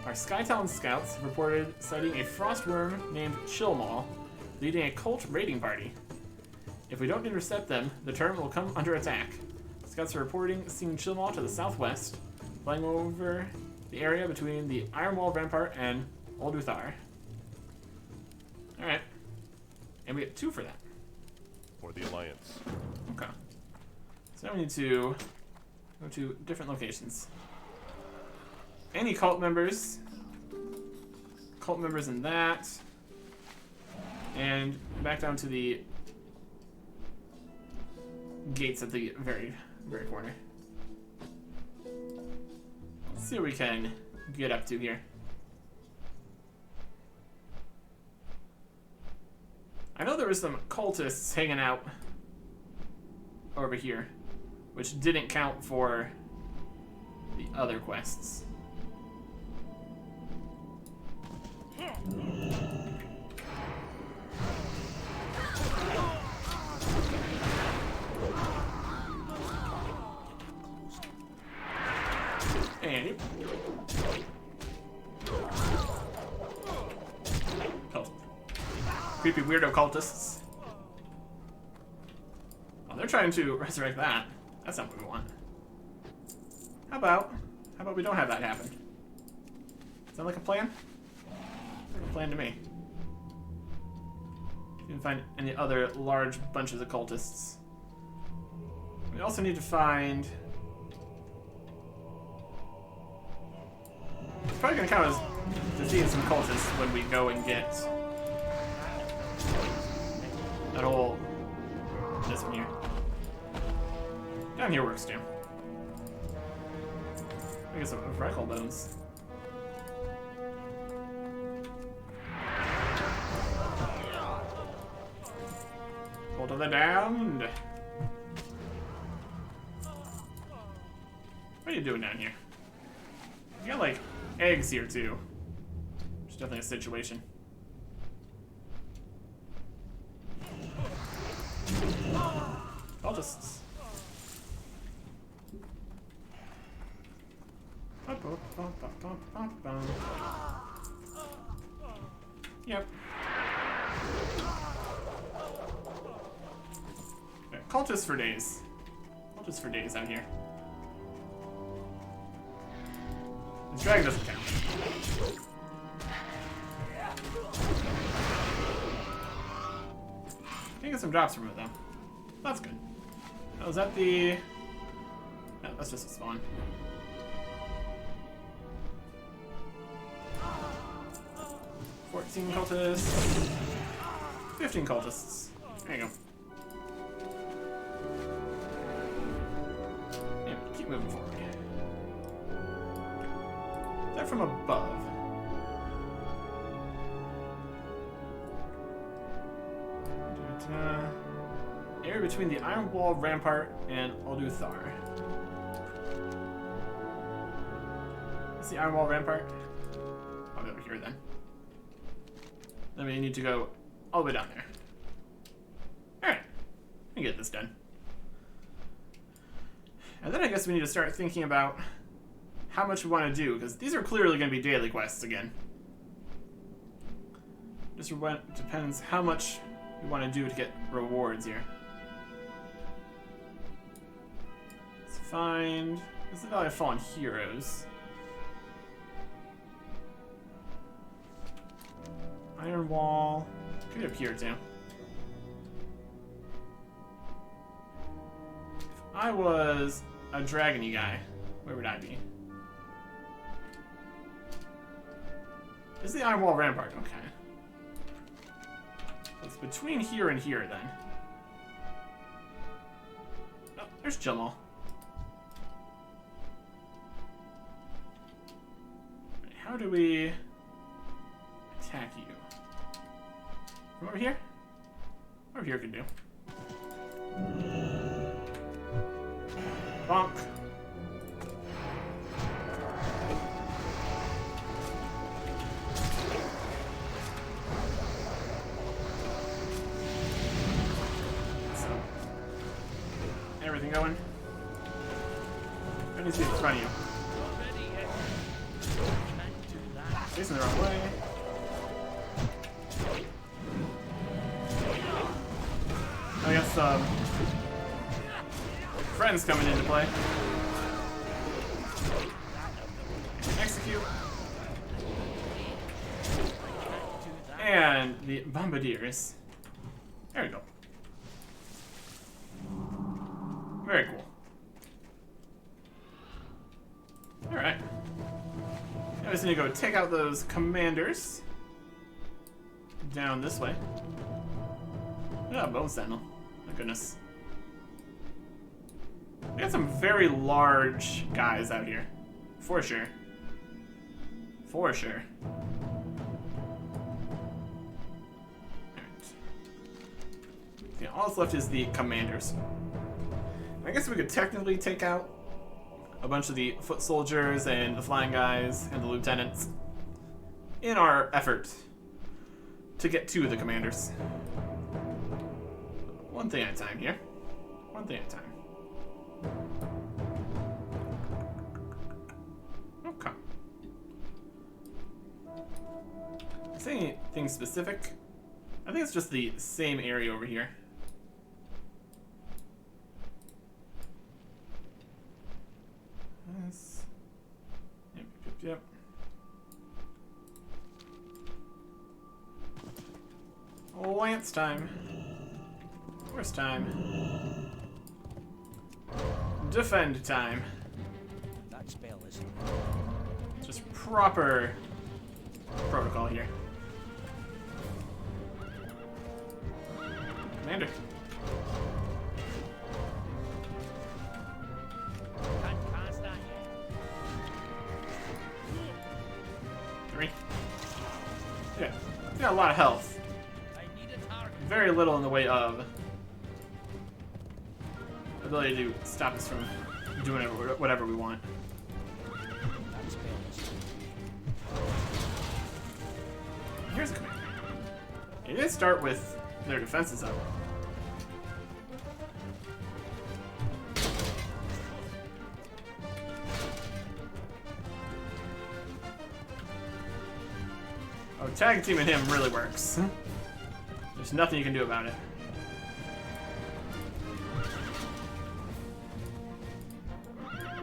Our Skytown scouts have reported sighting a frostworm named Chillmaw leading a cult raiding party. If we don't intercept them, the tournament will come under attack. Scouts are reporting seeing Chillmaw to the southwest, flying over the area between the Iron Wall Rampart and Ulduthar. Alright. And we get 2 for that. For the Alliance. Okay. So now we need to go to different locations. Any cult members. Cult members in that. And back down to the gates at the very corner. Let's see what we can get up to here. I know there was some cultists hanging out over here, which didn't count for the other quests. And creepy weirdo cultists. Oh, they're trying to resurrect that. That's not what we want. How about we don't have that happen? Sound like a plan? Like a plan to me. You can find any other large bunches of cultists. We also need to find. It's probably gonna count as defeating some cultists when we go and get that whole this one here. Down here works too. I guess some freckle bones. Cult of the Damned. What are you doing down here? You got like eggs here too. It's definitely a situation. Cultists. Yep. Yeah, cultists for days. Cultists for days out here. The dragon doesn't count. Can get some drops from it though. That's good. Oh, is that the... No, that's just a spawn. $14 cultists. 15 cultists. There you go. Yeah, keep moving forward. Is that from above? Area between the Iron Wall Rampart and Ulduthar. That's the Iron Wall Rampart. I'll go over here then. Then we need to go all the way down there. Alright. Let me get this done. And then I guess we need to start thinking about how much we want to do, because these are clearly going to be daily quests again. Just depends how much we want to do to get rewards here. Let's find... This is the Valley of Fallen Heroes. Iron Wall. Could be up here too. If I was a dragony guy, where would I be? This is the Iron Wall Rampart, okay. It's between here and here then. Oh, there's Jamal. How do we attack you? From over here? Over here can do. Bonk. So, everything going? I need to see what's in front of you. Facing the wrong way. I guess friends coming into play. Execute. And the bombardiers. There we go. Very cool. Alright. I just need to go take out those commanders. Down this way. Oh, bone sentinel. My goodness. We got some very large guys out here. For sure. For sure. Alright. Yeah, all that's left is the commanders. I guess we could technically take out a bunch of the foot soldiers and the flying guys and the lieutenants in our effort to get to the commanders. One thing at a time here. One thing at a time. Okay. Is there anything specific? I think it's just the same area over here. Yes. Yep. Lance time. Where's time? Defend time. That spell is Just proper protocol here. Commander. can't cast that yet. 3. Yeah. He's got a lot of health. I need a target. Very little in the way of ability to stop us from doing whatever we want. That spell is Here's a commander. It did start with their defenses up. Oh, tag teaming him really works. There's nothing you can do about it.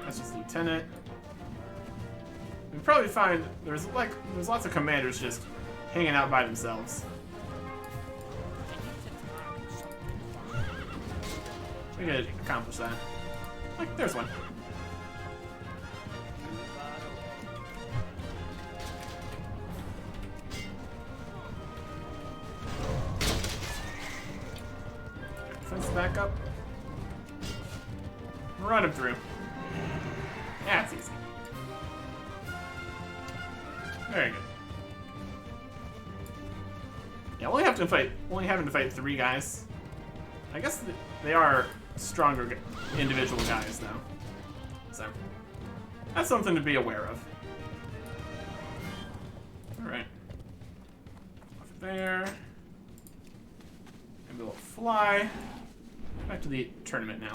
That's just lieutenant. We probably find there's lots of commanders just hanging out by themselves. We could accomplish that. Like, there's one. Fence back up. Run him through. Yeah, it's easy. Very good. Yeah, only having to fight 3 guys. I guess they are stronger individual guys, though. So that's something to be aware of. All right. Off there. And we'll fly back to the tournament now.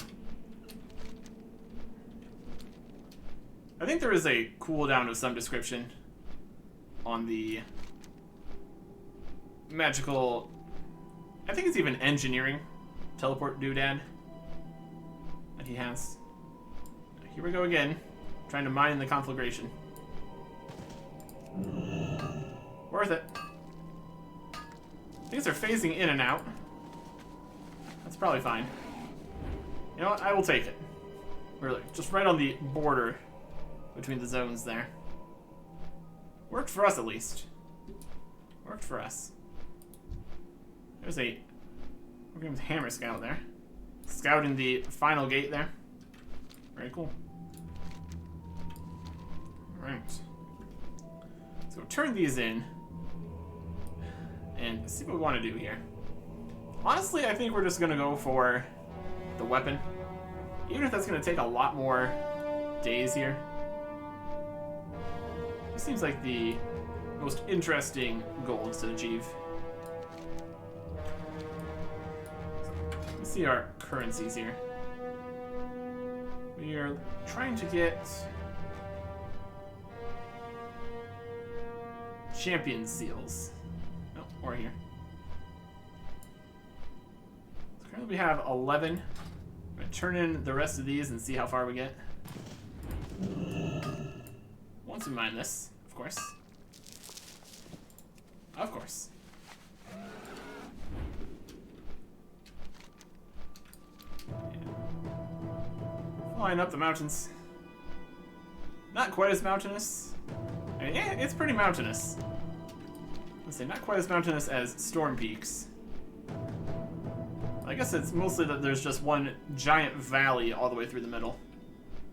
I think there is a cooldown of some description on the magical, I think it's even engineering teleport doodad that he has. Here we go again, trying to mine the conflagration. Worth it. Things are phasing in and out. That's probably fine. You know what? I will take it. Really, just right on the border between the zones there. Worked for us, at least. Worked for us. There's a Wargames Hammer Scout there. Scouting the final gate there. Very cool. Alright. So turn these in. And see what we want to do here. Honestly, I think we're just going to go for the weapon. Even if that's going to take a lot more days here. This seems like the most interesting goals to achieve. Let's see our currencies here. We are trying to get champion seals. Oh, or here. So currently we have 11. I'm going to turn in the rest of these and see how far we get. Once we mine this, of course. Of course. Yeah. Flying up the mountains. Not quite as mountainous. I mean, yeah, it's pretty mountainous. Let's say not quite as mountainous as Storm Peaks. I guess it's mostly that there's just one giant valley all the way through the middle.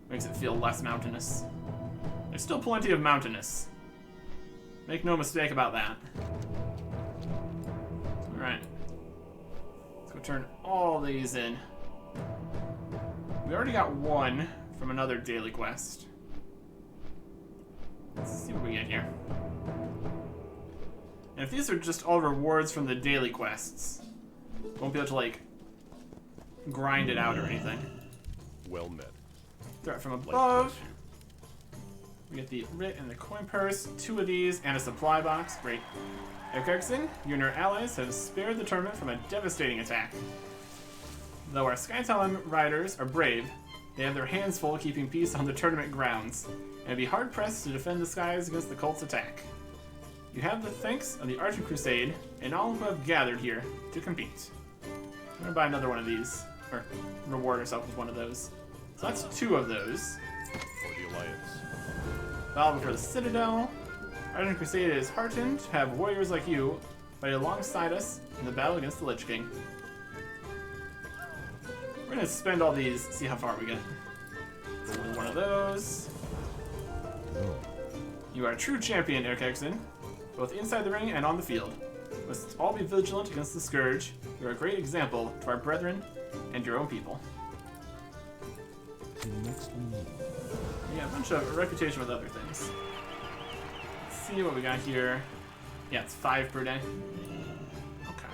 Makes it feel less mountainous. There's still plenty of mountainous. Make no mistake about that. Alright. Let's go turn all these in. We already got one from another daily quest. Let's see what we get here. And if these are just all rewards from the daily quests, won't be able to, like, grind it out or anything. Well met. Threat from Life above. bless you. We get the writ and the coin purse, 2 of these, and a supply box. Great. Erkirkson, you and your allies have spared the tournament from a devastating attack. Though our Skytalon riders are brave, they have their hands full keeping peace on the tournament grounds, and would be hard-pressed to defend the skies against the cult's attack. You have the thanks of the Argent Crusade, and all who have gathered here to compete. I'm gonna buy another one of these, or reward ourselves with one of those. So that's 2 of those. For the Alliance. Battle for the Citadel. Argent Crusade is heartened to have warriors like you fight alongside us in the battle against the Lich King. We're gonna spend all these, see how far we get. So one of those. You are a true champion, Erkekson, both inside the ring and on the field. Must all be vigilant against the Scourge. You are a great example to our brethren and your own people. The next we meet. We got a bunch of reputation with other things. Let's see what we got here. Yeah, it's 5 per day. Okay.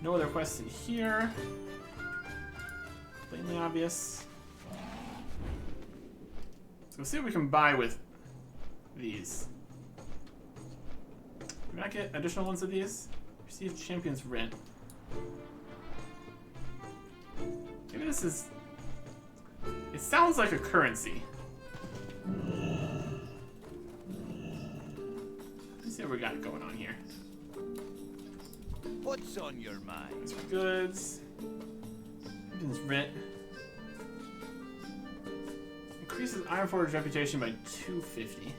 No other quests in here. Plainly obvious. So we'll see what we can buy with these. Can I get additional ones of these? Receive Champion's Rent. Maybe this is... It sounds like a currency. Let's see what we got going on here. What's on your mind? These are goods. Champion's Rent. Increases Ironforge's reputation by 250.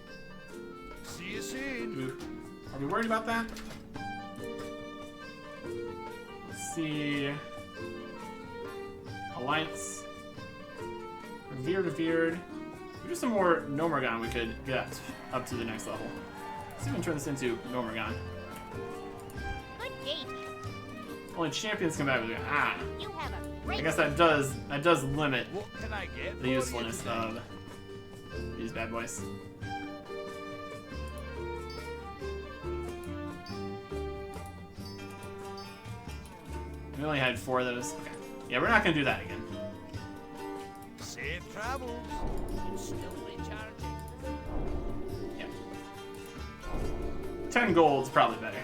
See you soon. Ooh. Are we worried about that? Let's see. Alliance. Revered. We do some more Nomergon we could get up to the next level. Let's see if we can turn this into Nomergon. Good day. Only champions come back with it. Ah. You have a I great guess that does limit What can I get the usefulness of these bad boys. We only had 4 of those. Okay. Yeah, we're not gonna do that again. Safe travels. Still 10 gold's probably better.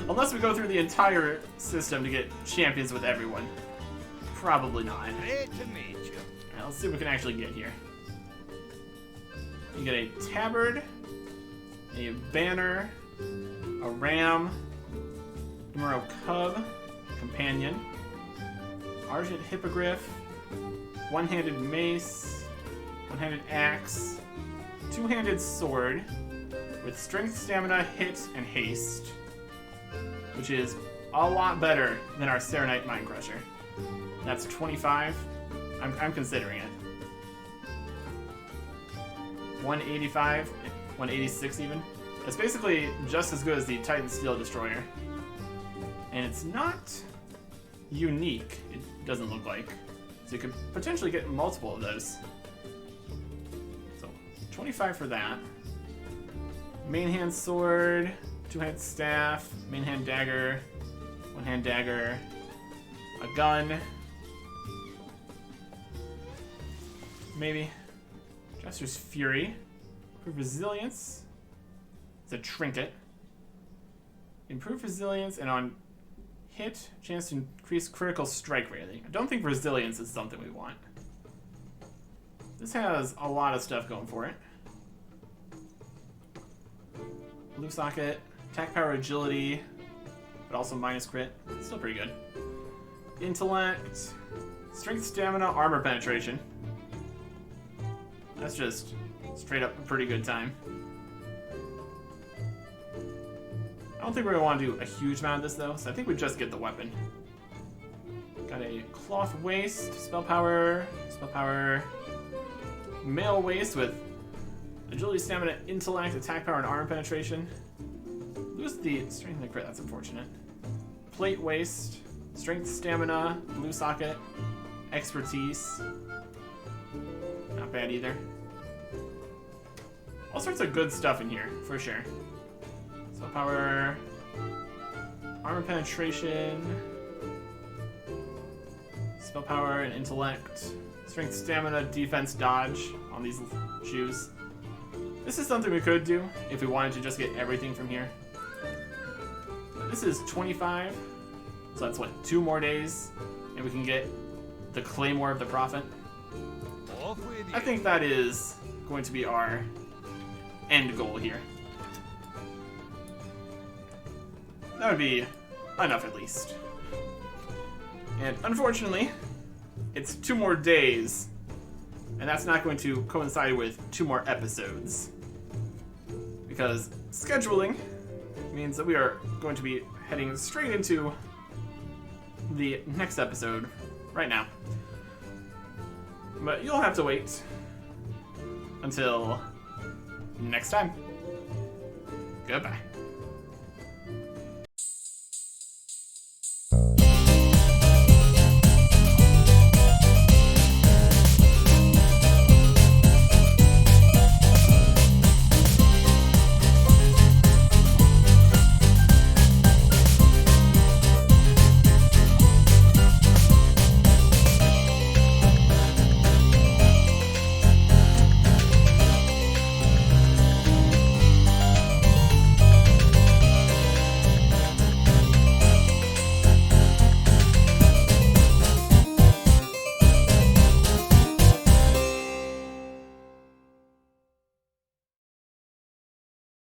Unless we go through the entire system to get champions with everyone. Probably not. Great to meet you. Alright, let's see what we can actually get here. You get a tabard, a banner, a ram, Demuro cub, companion, Argent hippogriff, one-handed mace, one-handed axe, two-handed sword with strength, stamina, hit, and haste, which is a lot better than our Serenite Mind Crusher. That's 25. I'm considering it. 185, 186 even. It's basically just as good as the Titan Steel Destroyer. And it's not unique, it doesn't look like. So you could potentially get multiple of those. So, 25 for that. Main hand sword, two-hand staff, main hand dagger, one-hand dagger, a gun. Maybe. Jester's Fury. Improve resilience. It's a trinket. Improve resilience, and on hit, chance to increase critical strike rating. I don't think resilience is something we want. This has a lot of stuff going for it. Blue socket, attack power, agility, but also minus crit. Still pretty good. Intellect, strength, stamina, armor penetration. That's just straight up a pretty good time. I don't think we're going to want to do a huge amount of this though, so I think we just get the weapon. Got a cloth waist, spell power, mail waist with agility, stamina, intellect, attack power, and armor penetration. Lose the strength and crit, that's unfortunate. Plate waist, strength, stamina, blue socket, expertise. Not bad either. All sorts of good stuff in here, for sure. Spell power, armor penetration, spell power and intellect, strength, stamina, defense, dodge on these shoes. This is something we could do if we wanted to just get everything from here. This is 25, so that's what, 2 more days, and we can get the Claymore of the Prophet. Off with you. I think that is going to be our end goal here. That would be enough at least. And unfortunately, it's 2 more days, and that's not going to coincide with 2 more episodes. Because scheduling means that we are going to be heading straight into the next episode right now. But you'll have to wait until next time. Goodbye.